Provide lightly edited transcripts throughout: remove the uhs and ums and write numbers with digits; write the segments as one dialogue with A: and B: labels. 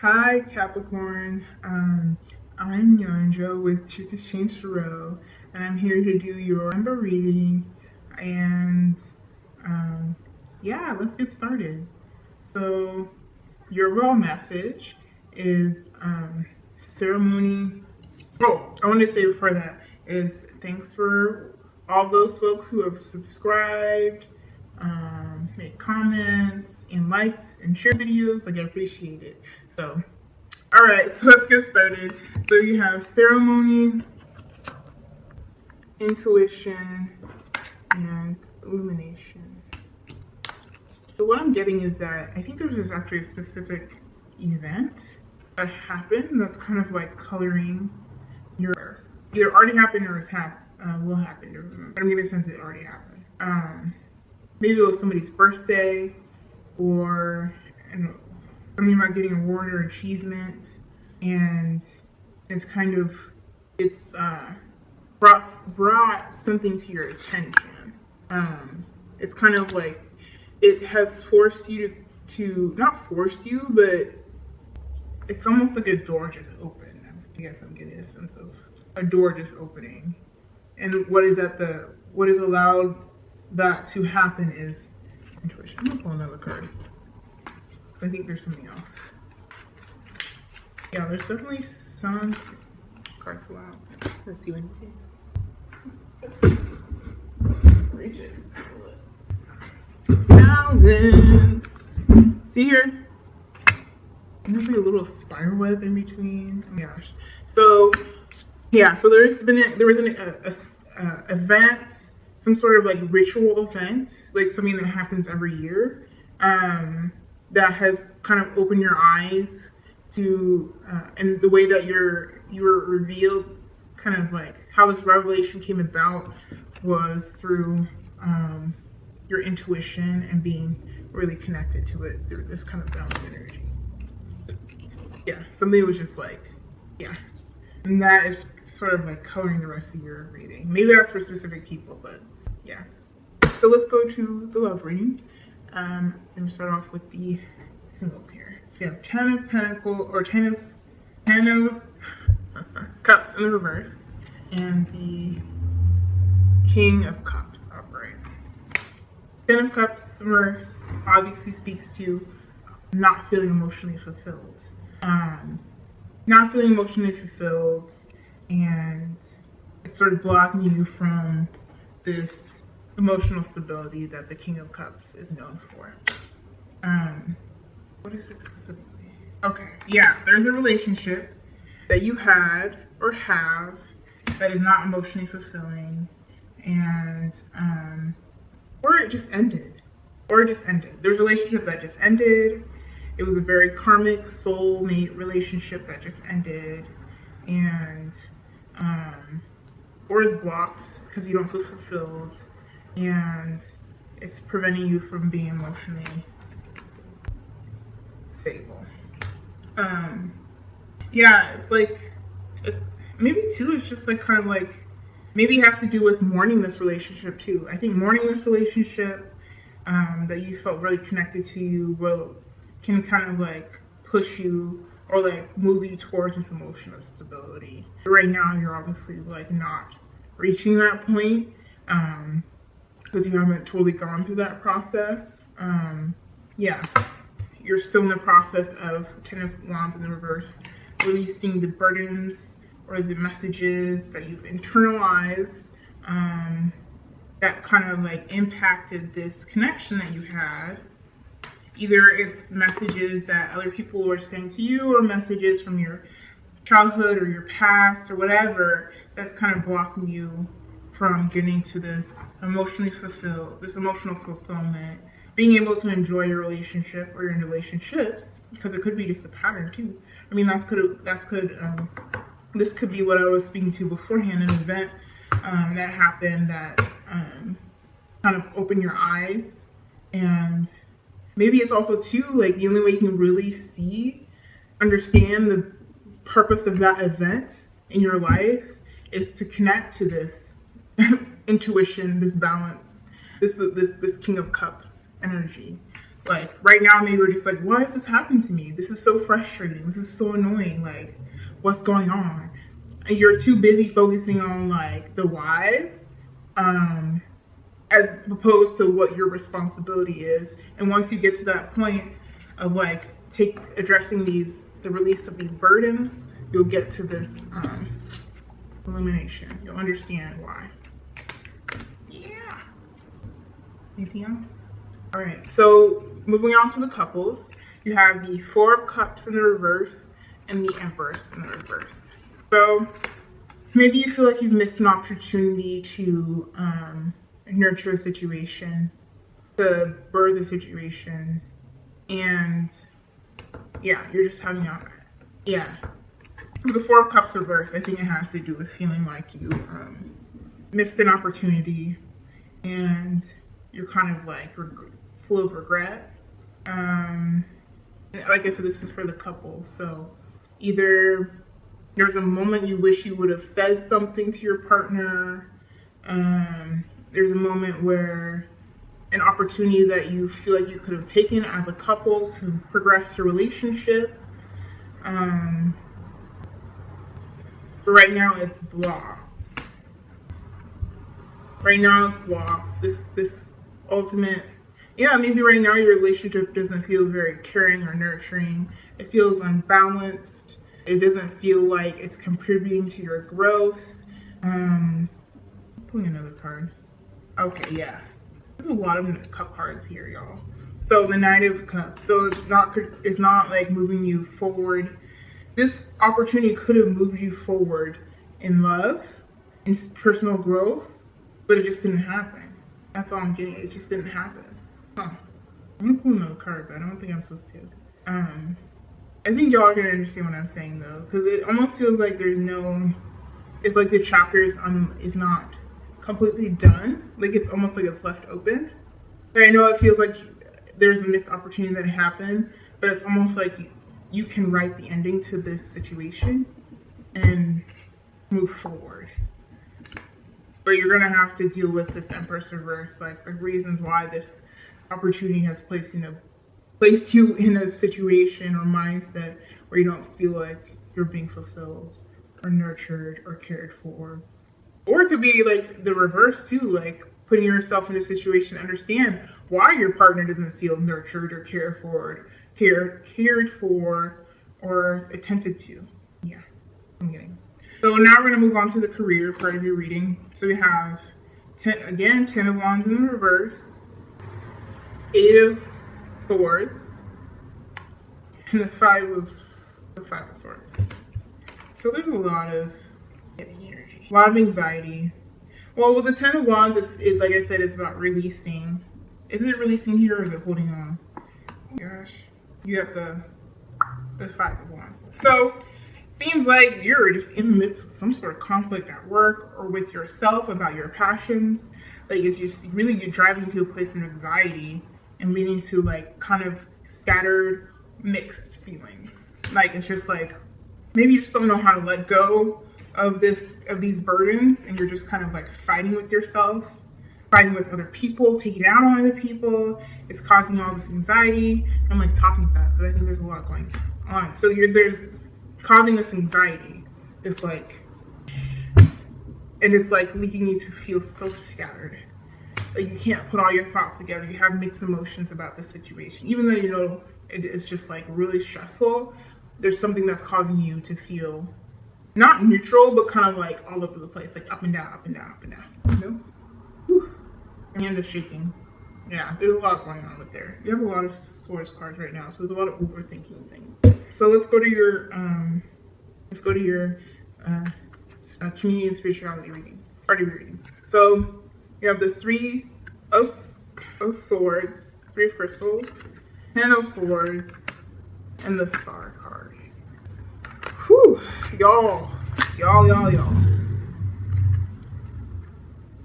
A: Hi, Capricorn. I'm Yonjo with Truth is Change Tarot, and I'm here to do your number reading. And yeah, let's get started. So, your raw message is ceremony. Oh, I want to say before that is thanks for all those folks who have subscribed, made comments, and liked and shared videos. Like, I appreciate it. So, all right, so let's get started. So you have ceremony, intuition, and illumination. So what I'm getting is that I think there's actually a specific event that happened that's kind of like coloring your either already happened or will happen. But I'm getting a sense it already happened. Maybe it was somebody's birthday, or somebody might getting an award or achievement, and it's kind of brought something to your attention. It's kind of like it has forced you to not forced you, but it's almost like a door just opened. I guess I'm getting a sense of a door just opening. And what has allowed that to happen is intuition. I'm gonna pull another card, because I think there's something else. Yeah, there's definitely some cards fell out. Let's see what you can. Reach it. Balance. See here? And there's like a little spider web in between. Oh my gosh. So yeah, so there was an event, some sort of like ritual event, like something that happens every year, that has kind of opened your eyes to and the way that you were revealed, kind of like how this revelation came about was through your intuition and being really connected to it through this kind of balanced energy. Yeah, something was just like, yeah. And that is sort of like coloring the rest of your reading. Maybe that's for specific people, but yeah. So let's go to the love reading. And we start off with the singles here. You have Ten of Pentacles, or Ten of Cups in the reverse, and the King of Cups upright. Ten of Cups reverse obviously speaks to not feeling emotionally fulfilled. Not feeling emotionally fulfilled, and it's sort of blocking you from this emotional stability that the King of Cups is known for. What is it specifically? Okay, yeah, there's a relationship that you had or have that is not emotionally fulfilling, and or it just ended. There's a relationship that just ended. It was a very karmic soulmate relationship that just ended, and or is blocked because you don't feel fulfilled, and it's preventing you from being emotionally stable. Yeah, it's maybe too, it's just like kind of like, maybe it has to do with mourning this relationship too. I think mourning this relationship that you felt really connected to you can kind of like push you or like move you towards this emotional stability. Right now you're obviously like not reaching that point because you haven't totally gone through that process. Yeah, you're still in the process of Ten of Wands in the reverse, releasing the burdens or the messages that you've internalized that kind of like impacted this connection that you had. Either it's messages that other people were saying to you, or messages from your childhood or your past or whatever that's kind of blocking you from getting to this emotional fulfillment, being able to enjoy your relationship or your relationships, because it could be just a pattern too. I mean, this could be what I was speaking to beforehand, an event that happened that kind of opened your eyes. And maybe it's also too, like, the only way you can really understand the purpose of that event in your life is to connect to this intuition, this balance, this King of Cups energy. Like right now, maybe we're just like, why is this happening to me? This is so frustrating. This is so annoying. Like, what's going on? And you're too busy focusing on like the whys, as opposed to what your responsibility is. And once you get to that point of like addressing the release of these burdens, you'll get to this elimination. You'll understand why. Yeah. Anything else? All right, so moving on to the couples, you have the Four of Cups in the reverse and the Empress in the reverse. So maybe you feel like you've missed an opportunity to nurture a situation, to birth a situation, and yeah, you're just having with the Four of Cups reverse, I think it has to do with feeling like you missed an opportunity and you're kind of like full of regret. Like I said, this is for the couple. So either there's a moment you wish you would have said something to your partner. There's a moment where an opportunity that you feel like you could have taken as a couple to progress your relationship. But right now it's blocked. Right now it's blocked. This ultimate, maybe right now your relationship doesn't feel very caring or nurturing. It feels unbalanced. It doesn't feel like it's contributing to your growth. Pulling another card. Okay, yeah. There's a lot of cup cards here, y'all. So the Knight of Cups. So it's not like moving you forward. This opportunity could have moved you forward in love, in personal growth, but it just didn't happen. That's all I'm getting. It just didn't happen. Huh. I'm gonna pull another card, but I don't think I'm supposed to. I think y'all are gonna understand what I'm saying though, because it almost feels like it's like the chapter is not completely done. Like it's almost like it's left open. But I know it feels like there's a missed opportunity that happened, but it's almost like you can write the ending to this situation and move forward. But you're gonna have to deal with this Empress reverse, like the reasons why this opportunity has placed you in a situation or mindset where you don't feel like you're being fulfilled or nurtured or cared for. Or it could be like the reverse too, like putting yourself in a situation to understand why your partner doesn't feel nurtured or cared for or attended to. Yeah, I'm getting. So now we're going to move on to the career part of your reading. So we have, 10 of Wands in the reverse, 8 of Swords, and the 5 of Swords. So there's a lot of energy, a lot of anxiety. Well, with the 10 of Wands, it like I said, it's about releasing. Is it releasing here or is it holding on? Oh gosh, you have the 5 of Wands. So seems like you're just in the midst of some sort of conflict at work or with yourself about your passions. Like it's just really you're driving to a place of anxiety and leading to like kind of scattered, mixed feelings. Like it's just like maybe you just don't know how to let go of these burdens, and you're just kind of like fighting with yourself, fighting with other people, taking out on other people. It's causing all this anxiety. I'm like talking fast because I think there's a lot going on. So there's causing this anxiety. It's like, and it's like leading you to feel so scattered. Like you can't put all your thoughts together. You have mixed emotions about the situation. Even though you know it is just like really stressful, there's something that's causing you to feel not neutral, but kind of like all over the place, like up and down, up and down, up and down. You know? Whew. My hand is shaking. Yeah, there's a lot going on with there. You have a lot of Swords cards right now, so there's a lot of overthinking things. So let's go to your community and spirituality reading, part of your reading. So you have the 3 of Swords, 3 of Crystals, 10 of Swords, and the Star card. Whew, y'all.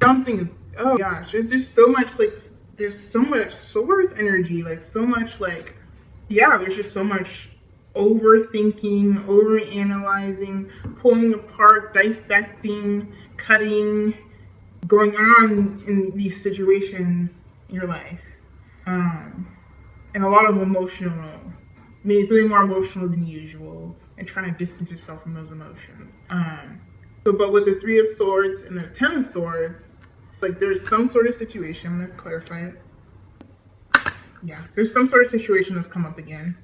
A: Something, oh gosh, there's just so much like, there's so much Swords energy, like so much like, yeah, there's just so much overthinking, overanalyzing, pulling apart, dissecting, cutting, going on in these situations in your life. and a lot of emotional, maybe feeling more emotional than usual, and trying to distance yourself from those emotions. But with the Three of Swords and the Ten of Swords, like there's some sort of situation. I'm gonna clarify it. Yeah, there's some sort of situation that's come up again.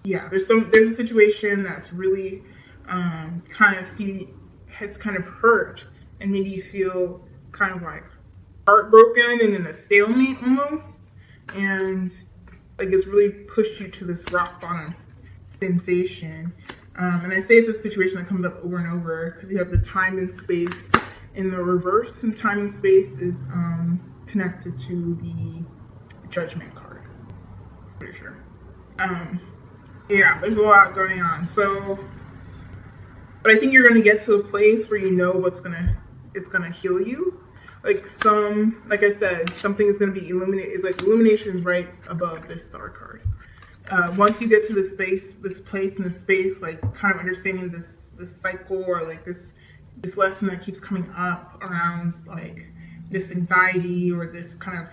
A: Yeah, there's a situation that's really has kind of hurt and made you feel kind of like heartbroken and in a stalemate almost, and like it's really pushed you to this rock bottom sensation. And I say it's a situation that comes up over and over because you have the time and space in the reverse, and time and space is connected to the Judgment card. Pretty sure. Yeah, there's a lot going on. So, but I think you're gonna get to a place where you know it's gonna heal you. Like I said, something is gonna be illuminated. It's like illumination is right above this Star card. Once you get to this place in this space, like kind of understanding this cycle, or like this lesson that keeps coming up around like this anxiety, or this kind of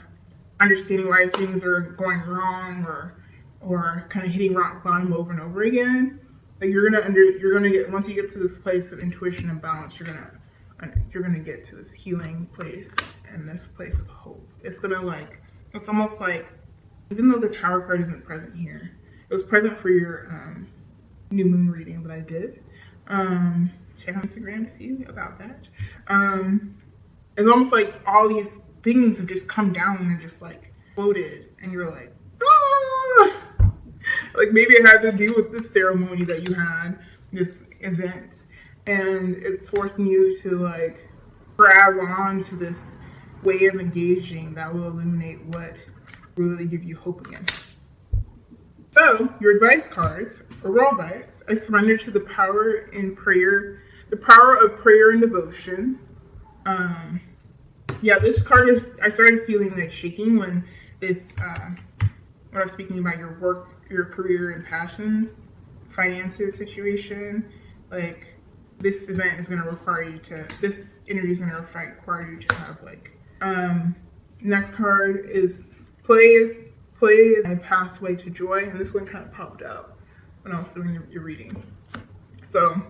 A: understanding why things are going wrong, or kind of hitting rock bottom over and over again. Like you're gonna get, once you get to this place of intuition and balance, you're gonna get to this healing place and this place of hope. It's almost like, even though the Tower card isn't present here, it was present for your new moon reading that I did. Check on Instagram to see about that. It's almost like all these things have just come down and just like floated, and you're like, ah! Like maybe it had to do with this ceremony that you had, this event, and it's forcing you to like grab on to this way of engaging that will illuminate what really give you hope again. So your advice cards, overall advice: I surrender to the power in prayer, the power of prayer and devotion. Yeah, this card I started feeling like shaking when when I was speaking about your work, your career and passions, finances situation. Like this event is going to require you to, this energy is going to require you to have like, next card is play is a pathway to joy, and this one kind of popped out when I was doing your reading. So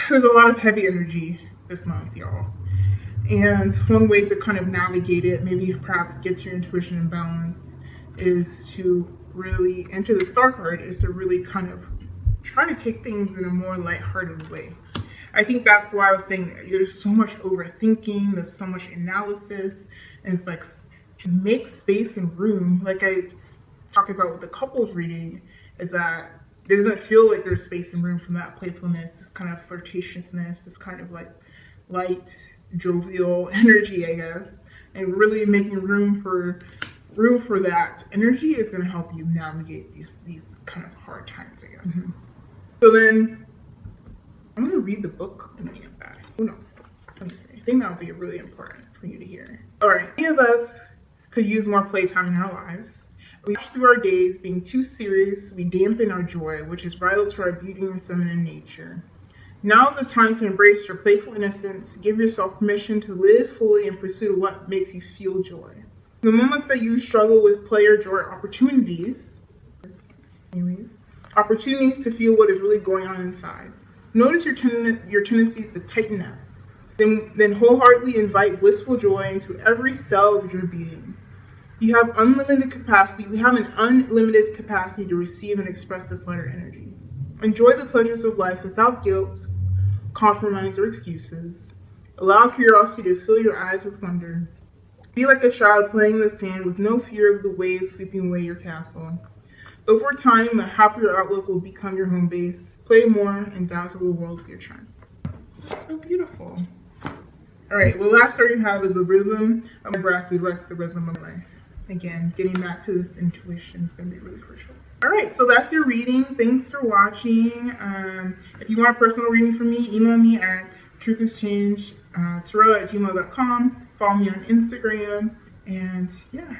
A: there's a lot of heavy energy this month, y'all. And one way to kind of navigate it, maybe perhaps get your intuition in balance, is to really, enter the Star card, is to really kind of try to take things in a more lighthearted way. I think that's why I was saying there's so much overthinking, there's so much analysis, and it's like, make space and room. Like I talk about with the couples reading, is that it doesn't feel like there's space and room from that playfulness, this kind of flirtatiousness, this kind of like light, jovial energy, I guess. And really making room for that energy is going to help you navigate these kind of hard times, I guess. Mm-hmm. So then I'm going to read the book in any of that. Oh no, I think that would be really important for you to hear. All right, many of us could use more playtime in our lives. We rush through our days being too serious, we dampen our joy, which is vital to our beauty and feminine nature. Now is the time to embrace your playful innocence, give yourself permission to live fully in pursuit of what makes you feel joy. The moments that you struggle with play or joy opportunities to feel what is really going on inside. Notice your tendencies to tighten up. Then wholeheartedly invite blissful joy into every cell of your being. We have an unlimited capacity to receive and express this lighter energy. Enjoy the pleasures of life without guilt, compromise, or excuses. Allow curiosity to fill your eyes with wonder. Be like a child playing in the sand with no fear of the waves sweeping away your castle. Over time, a happier outlook will become your home base. Play more and dazzle the world with your charm. That's so beautiful. All right, well, the last card you have is the rhythm of my breath directs the rhythm of life. Again, getting back to this intuition is going to be really crucial. All right, so that's your reading. Thanks for watching. If you want a personal reading from me, email me at truthexchange@gmail.com. Follow me on Instagram. And yeah.